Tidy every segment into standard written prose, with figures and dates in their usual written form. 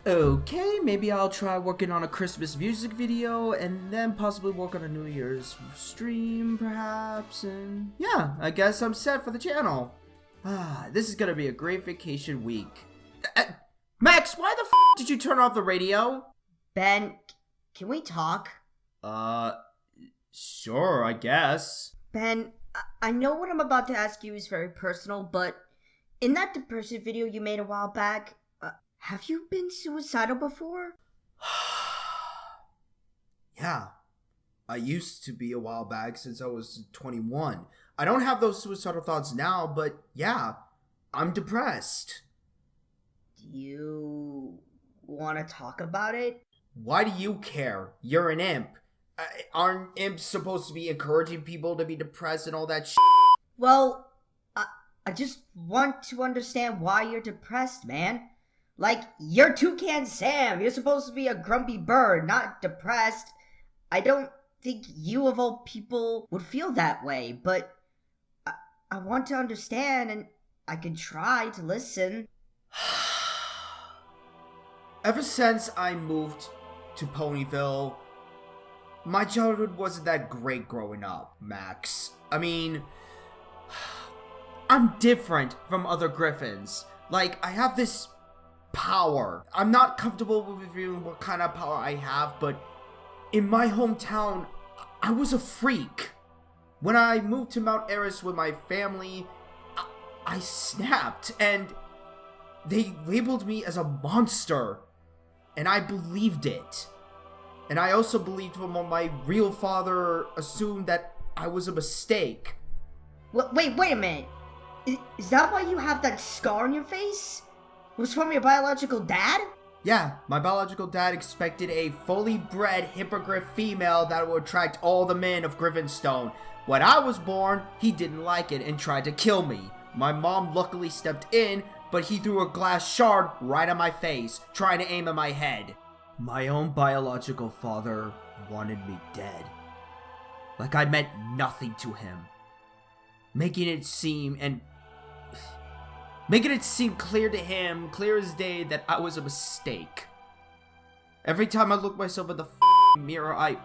Okay, maybe I'll try working on a Christmas music video and then possibly work on a New Year's stream, perhaps, and yeah, I guess I'm set for the channel. This is gonna be a great vacation week. Max, why the f did you turn off the radio? Ben, can we talk? Sure, I guess. Ben, I know what I'm about to ask you is very personal, but in that depression video you made a while back, have you been suicidal before? Yeah, I used to be a while back since I was 21. I don't have those suicidal thoughts now, but yeah, I'm depressed. Do you want to talk about it? Why do you care? You're an imp. Aren't imps supposed to be encouraging people to be depressed and all that shit? Well, I just want to understand why you're depressed, man. Like, you're Toucan't Sam. You're supposed to be a grumpy bird, not depressed. I don't think you of all people would feel that way, but I want to understand, and I can try to listen. Ever since I moved to Ponyville, my childhood wasn't that great growing up, Max. I mean, I'm different from other Griffins. Like, I have this power. I'm not comfortable with revealing what kind of power I have, but in my hometown, I was a freak. When I moved to Mount Eris with my family, I snapped, and they labeled me as a monster, and I believed it. And I also believed when my real father assumed that I was a mistake. Wait a minute. Is that why you have that scar on your face? It was from your biological dad? Yeah, my biological dad expected a fully bred hippogriff female that would attract all the men of Griffinstone. When I was born, he didn't like it and tried to kill me. My mom luckily stepped in, but he threw a glass shard right at my face, trying to aim at my head. My own biological father wanted me dead. Like I meant nothing to him. Making it seem clear to him, clear as day, that I was a mistake. Every time I look myself in the mirror, I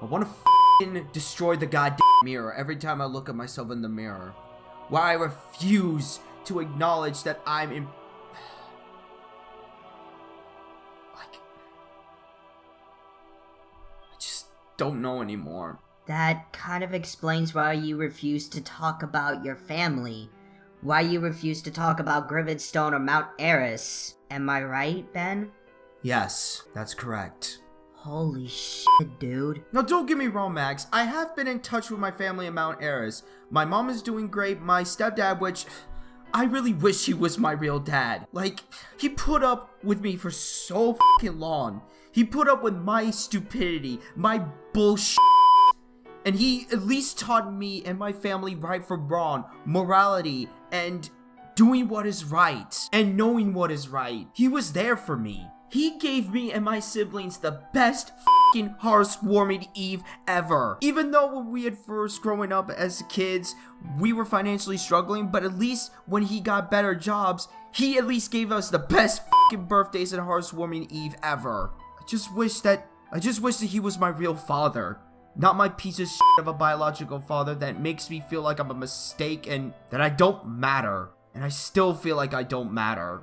want to destroy the goddamn mirror every time I look at myself in the mirror. Why I refuse to acknowledge that I'm in... I just don't know anymore. That kind of explains why you refuse to talk about your family. Why you refuse to talk about Griffinstone or Mount Eris. Am I right, Ben? Yes, that's correct. Holy shit, dude. Now, don't get me wrong, Max. I have been in touch with my family in Mount Eris. My mom is doing great. My stepdad, which I really wish he was my real dad. Like, he put up with me for so fucking long. He put up with my stupidity, my bullshit. And he at least taught me and my family right from wrong, morality, and doing what is right, and knowing what is right. He was there for me. He gave me and my siblings the best fucking heartwarming Eve ever. Even though when we had first growing up as kids, we were financially struggling, but at least when he got better jobs, he at least gave us the best fucking birthdays and heartwarming Eve ever. I just wish that he was my real father. Not my piece of shit of a biological father that makes me feel like I'm a mistake and that I don't matter. And I still feel like I don't matter.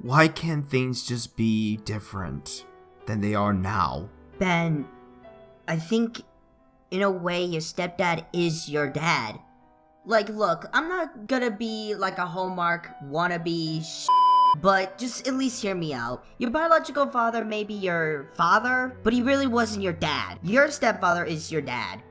Why can't things just be different than they are now? Ben, I think in a way your stepdad is your dad. Like, look, I'm not gonna be like a Hallmark wannabe but just at least hear me out. Your biological father may be your father, but he really wasn't your dad. Your stepfather is your dad.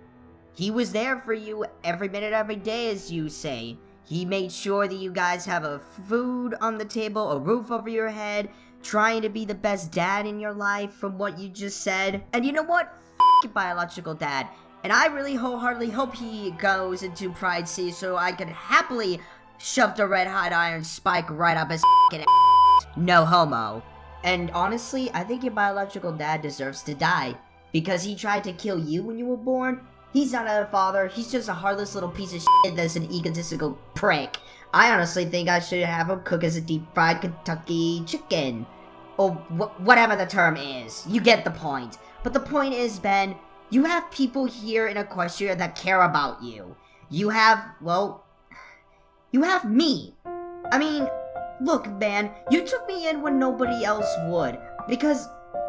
He was there for you every minute, every day, as you say. He made sure that you guys have a food on the table, a roof over your head, trying to be the best dad in your life from what you just said. And you know what? F your biological dad. And I really wholeheartedly hope he goes into Pride Sea so I can happily shove the red hot iron spike right up his f***ing ass. No homo. And honestly, I think your biological dad deserves to die. Because he tried to kill you when you were born, He's not a father, he's just a heartless little piece of shit that's an egotistical prick. I honestly think I should have him cook as a deep-fried Kentucky chicken. Or whatever the term is. You get the point. But the point is, Ben, you have people here in Equestria that care about you. You have, well, you have me. I mean, look, man, you took me in when nobody else would. Because,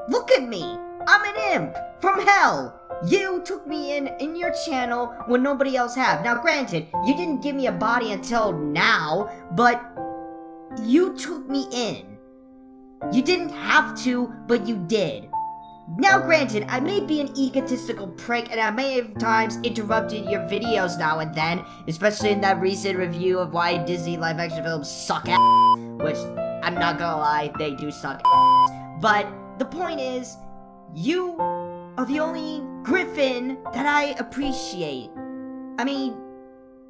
look at me. I'm an imp from hell. You took me in your channel when nobody else have. Now, granted, you didn't give me a body until now, but you took me in. You didn't have to, but you did. Now, granted, I may be an egotistical prick, and I may have times interrupted your videos now and then, especially in that recent review of why Disney live-action films suck ass, which, I'm not gonna lie, they do suck ass. But the point is, you are the only Griffin that I appreciate. I mean,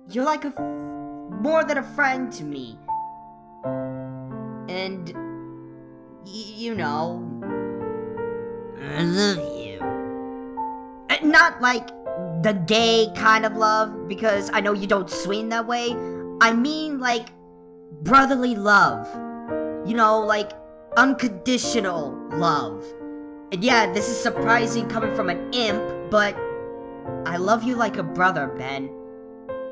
you're like more than a friend to me. And, you know, I love you. Not like the gay kind of love, because I know you don't swing that way. I mean like brotherly love. You know, like unconditional love. And yeah, this is surprising coming from an imp, but I love you like a brother, Ben.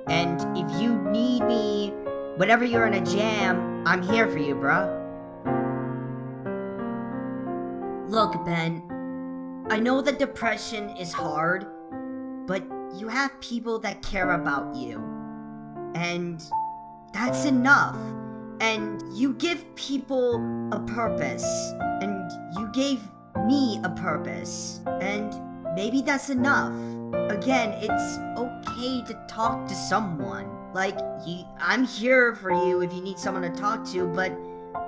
And if you need me whenever you're in a jam, I'm here for you, bruh. Look, Ben, I know that depression is hard, but you have people that care about you. And that's enough. And you give people a purpose. And you gave me a purpose. And maybe that's enough. Again, it's okay to talk to someone. Like, I'm here for you if you need someone to talk to, but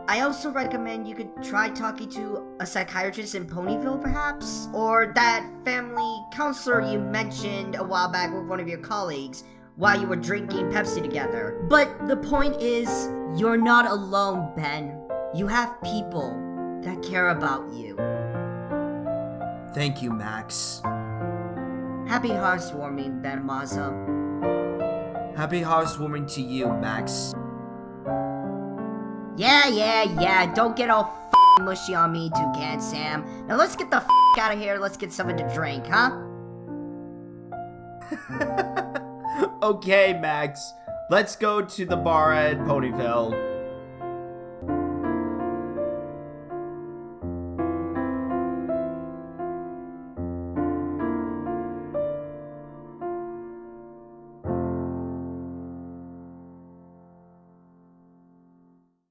I also recommend you could try talking to a psychiatrist in Ponyville, perhaps? Or that family counselor you mentioned a while back with one of your colleagues while you were drinking Pepsi together. But the point is, you're not alone, Ben. You have people that care about you. Thank you, Max. Happy housewarming, Ben Maza. Happy housewarming to you, Max. Yeah, don't get all mushy on me, Toucan't Sam. Now let's get the out of here, let's get something to drink, huh? Okay, Max. Let's go to the bar at Ponyville.